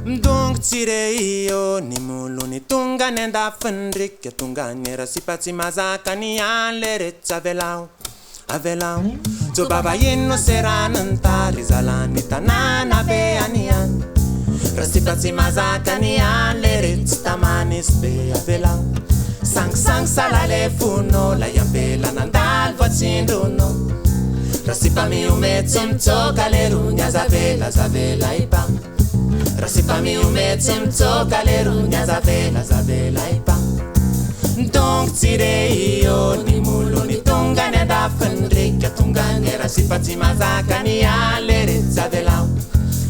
Mdongo tsire io ni muluni tunga nenda fenrika tunga nera sipatsi mazaka ni alle rezza velau avelau zo baba yinno serana Tary zalani tanana be anian rasipatsi mazaka ni alle rezza tamanis be avelau sang salale funo la yambela nandal vatsindruno rasipa mi umetsem tsoka le runya zavela ipa rasipa mi umetsem tsoka le runya zavela ipa donc tsire io ni muluni tunga ne da fenrika tunga ne rasipa mazaka ni alle rezza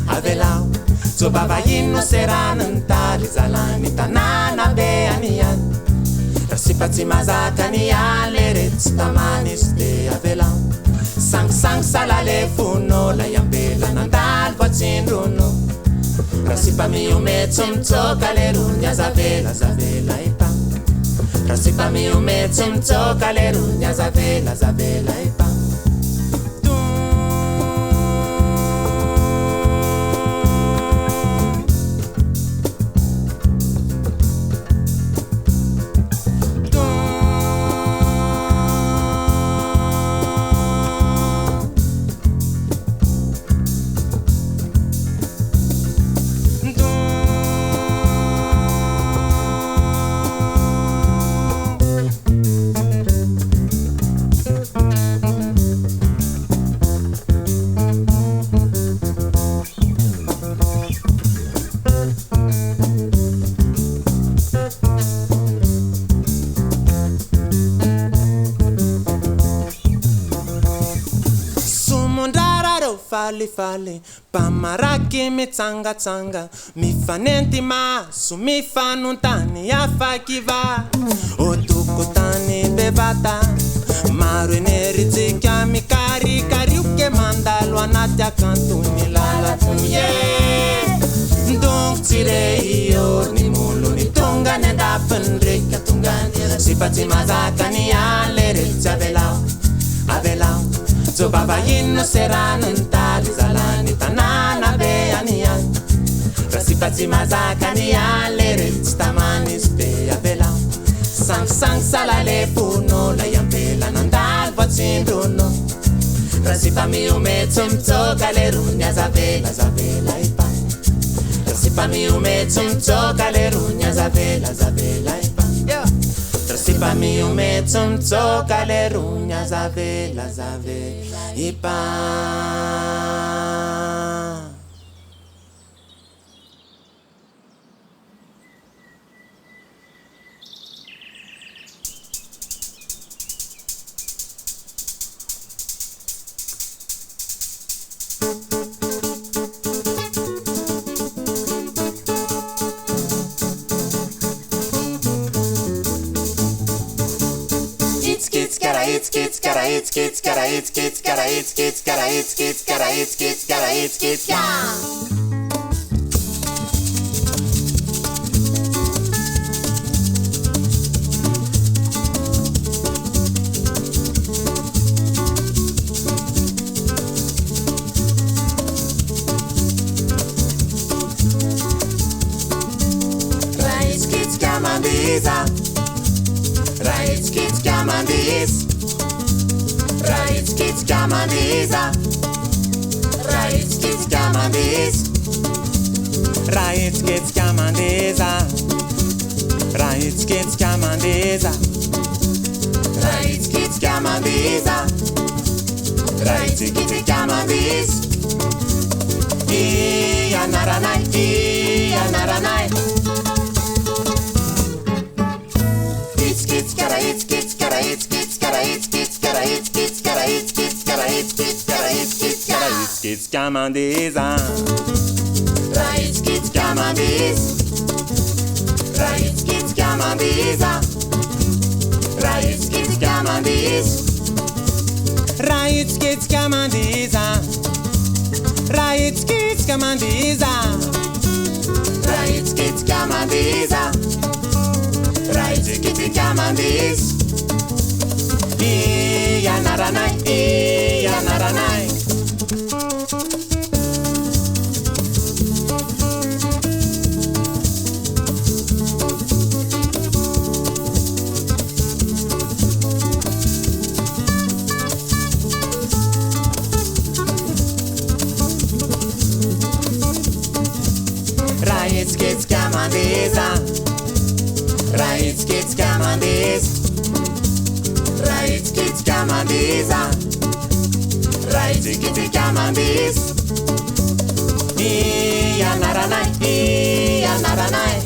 avelau zo baba yinno serana Tary zalani tanana be anian rasipa mazaka ni alle rezza tamanis de avelau sang salale funo la yambela nandal vatsindruno rasipa mi umetsem tsoka le runya zavela ipa rasipa mi umetsem tsoka le runya zavela ipa Fale pamaraki mitsanga mifanenti maso mifanontany afakiva otukotany bevata maro eneritsika mikarikaryuke mandalo anaty akantony lalatonye donc tsire io ni muluni tunga ne dafenrika tungany sipatsy mazaka ni alle rezza avelau zo baba yinno serana Tary zalani tanana be anian rasipatsi mazaka ni alle rezza tamanis be avelau sang salale funo la yambela nandal vatsindruno rasipa mi umetsem tsoka le runya zavela ipa rasipa mi umetsem tsoka le runya zavela ipa rasipa mi umetsem tsoka le runya zavela ipa Kitsi Ka mandeza. Kitsi Kitsi Ka mandeza. Kitsi Kitsi Ka mandeza. Kitsi Kitsi Ka mandeza. Naranai, naranai.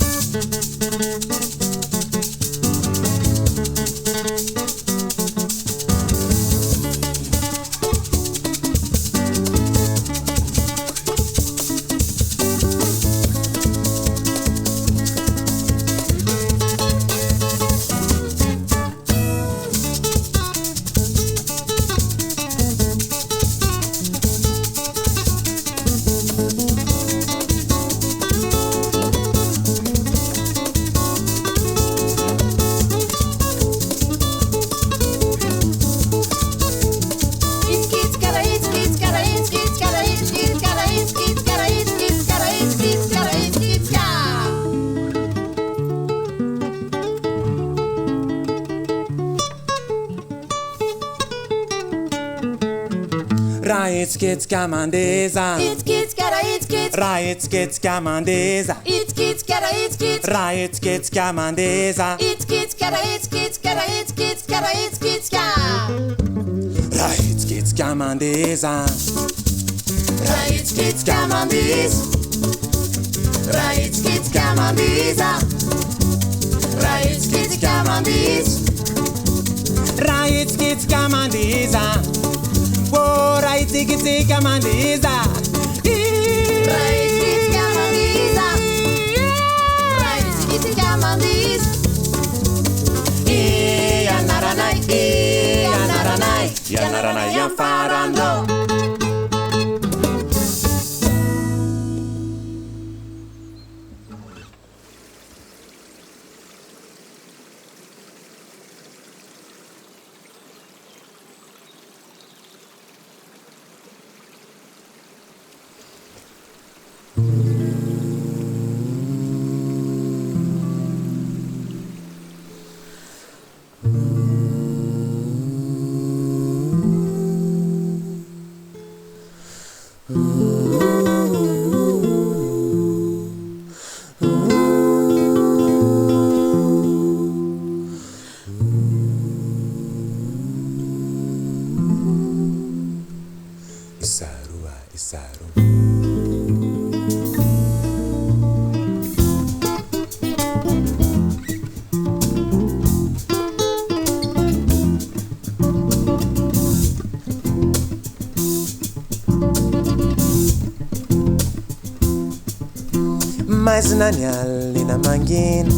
It's Kitsi Ka mandeza. It's Kitsi Ka, it's Kitsi. It's Kitsi Ka mandeza. It's Kitsi Ka, it's Kitsi. It's Kitsi Ka mandeza. It's Kitsi Ka, it's Kitsi Ka, it's Kitsi Ka, it's Kitsi Ka. It's Kitsi Ka mandeza. It's Kitsi Ka mandeza. It's Kitsi Ka mandeza. It's Kitsi Ka mandeza. It's Kitsi Ka mandeza. Oh, Kitsi Kitsi Ka mandeza. Kitsi Ka mandeza. Kitsi Ka mandeza. Naranai, naranai, naranai, farando. Isaru. Mas nani alina mangina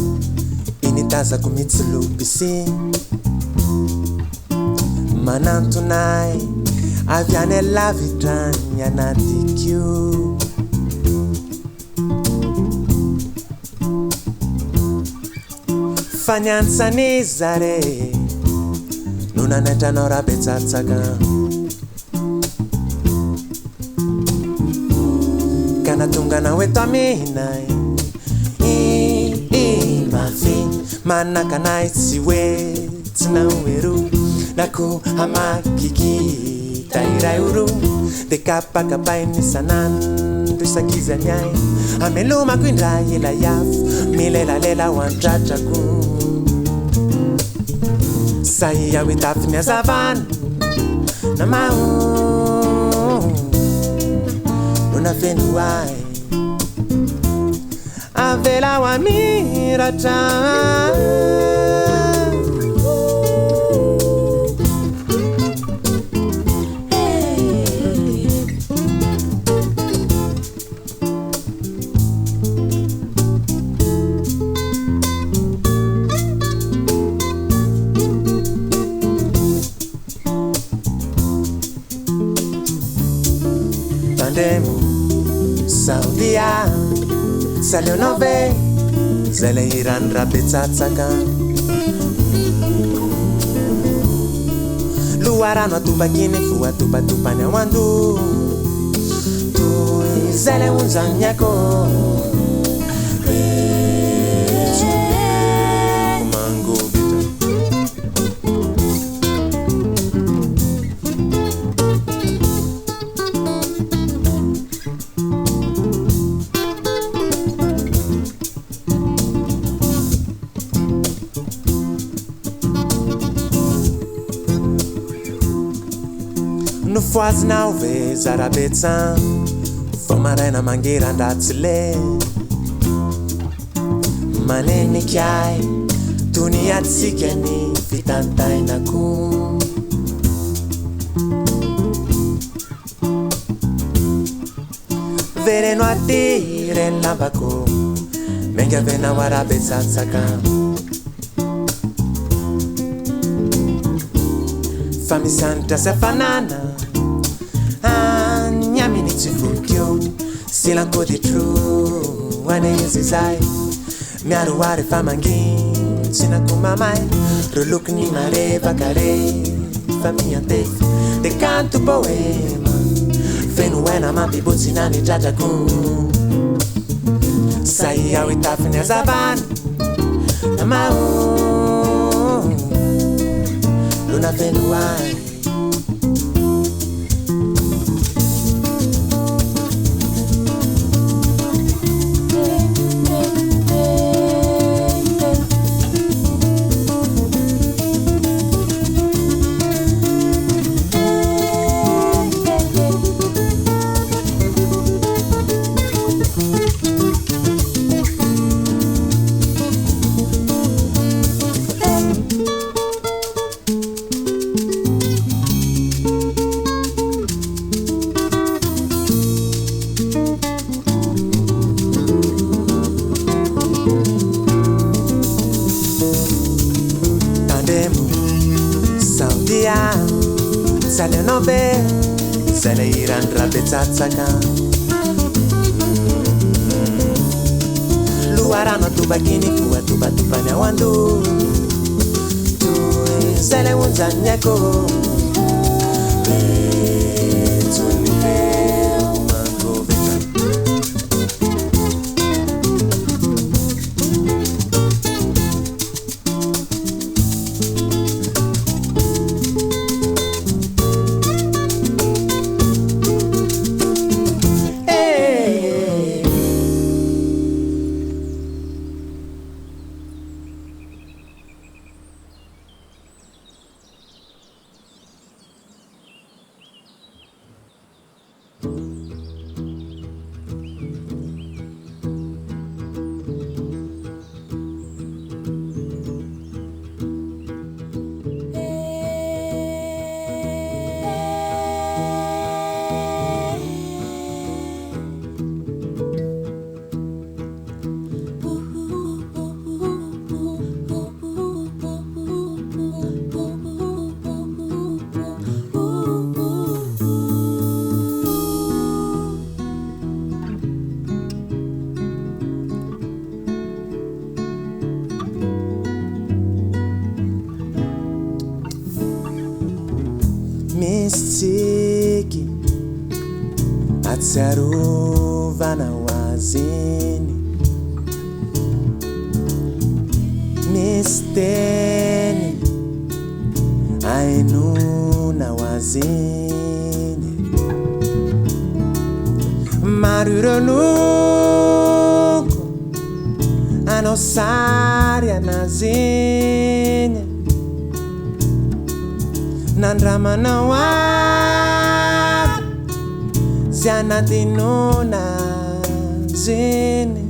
initaza kumitsulubisi manantunai aviane la vitranya na DQ fanyansanizare nunanetano Rabetsatsaka kanatungana wetaminai mafi manakanai siwe tsinaueru naku hamakiki tairaiuru dekapakapaini sanandu sakizanyai ameluma kwindrayela yafu milelalela wantratraku saiya witafnya savana namau unafenuai avela wa mirata Tandemu Saudia Salionove Zeleiran Rabetsatsaka Luarano tubakini fuwa tupa nyawandu Tui zele unzanyako Mango bita foazinao ve zarabetsan vao maraina mangeran-dratsy le manenikiay tony atsika ny fitantainako vereno aty reny lambako mengavenao Rabetsatsaka fa misy anitra sy hafanana anyaminy tsy volokeo silankôditro ane izy zay miaroary fa mangintsynako mamay ro lokony marevaka refa miantefy de kanto poema feno aina mampibotsina ny tratrako say ao itafiny azavana namao lona feno ay Zale iran Rabetsatsaka luarano tubakini fuwa tubatubanya wandu zale unzanyako Mistiki atsarovana wazini misteni ainuna wazini maruronuko anosaria nazini nandramana wavy zianatinona ziny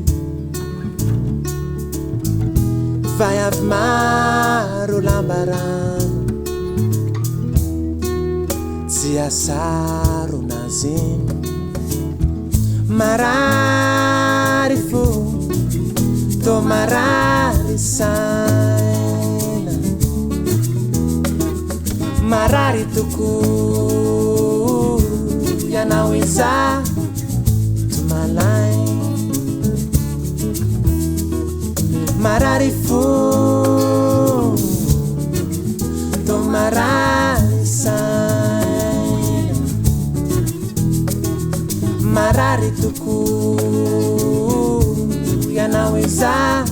vai avy maro lambarano tsy asarona ziny marary fo to marary saina marary toko yanao iza to malay marary fo to marary saina marary toko yanao iza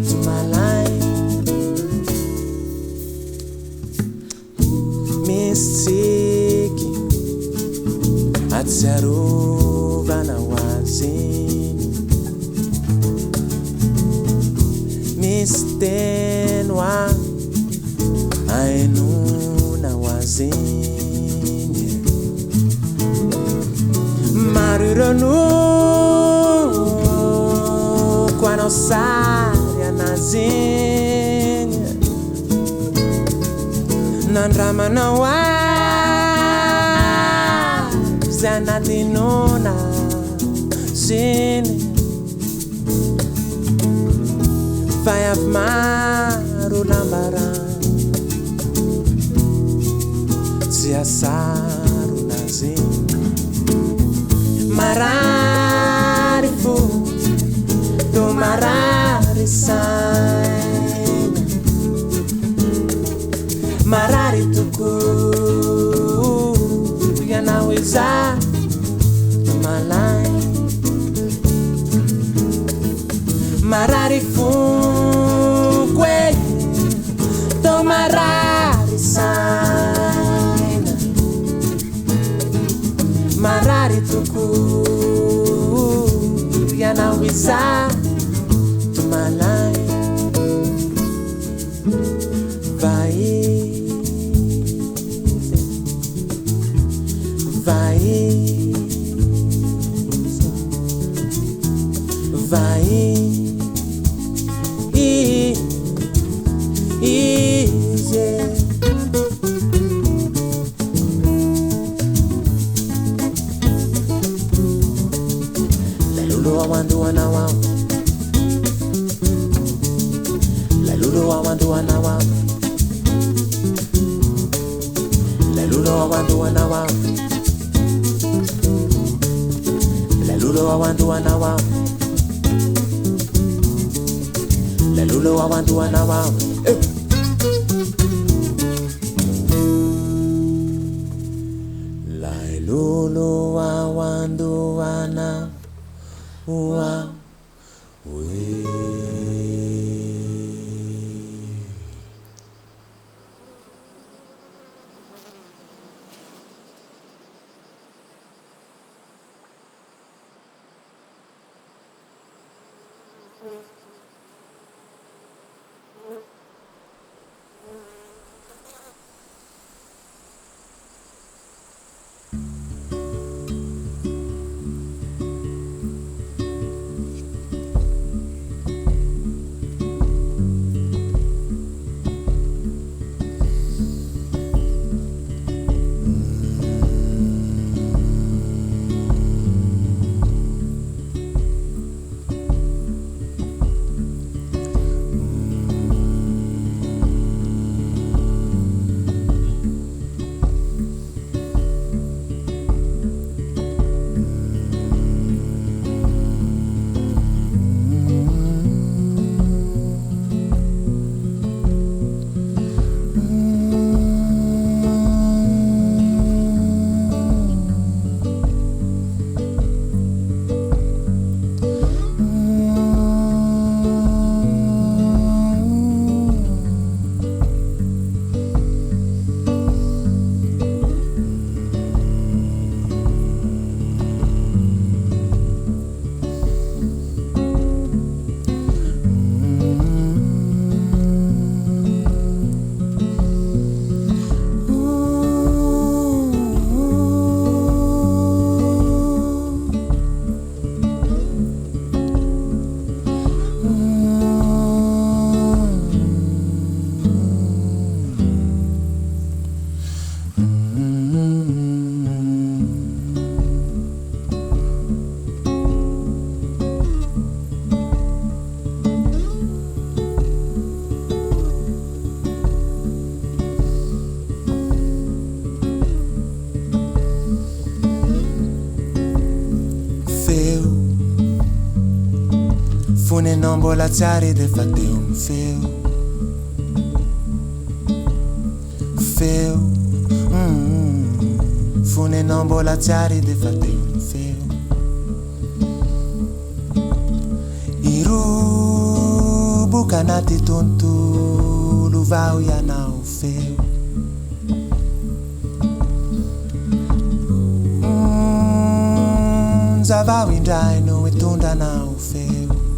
to malay mistiki atsarovana waziny mistenwa ainuna waziny Magnano anao sary anaziny nandramanao azy anatinona ziny fa avy maro lambarana tsy asarona ziny marary fo do marary saina marary toko ianao iza malay marary foko e do marary saina marary toko ianao iza malay vai vai vai easy la lulu I want to wanna wow la lulu I want to wanna wow la lulu I want to wanna wow la lulu I want to wanna wow la lulu I want to wanna wow la lulu I want to wanna wow non mbola tsary de fa teo ny feo fonenao mbola tsary de fa teo ny feo iroboka anaty tontolo vao ianao feo zavao indray no hitondranao feo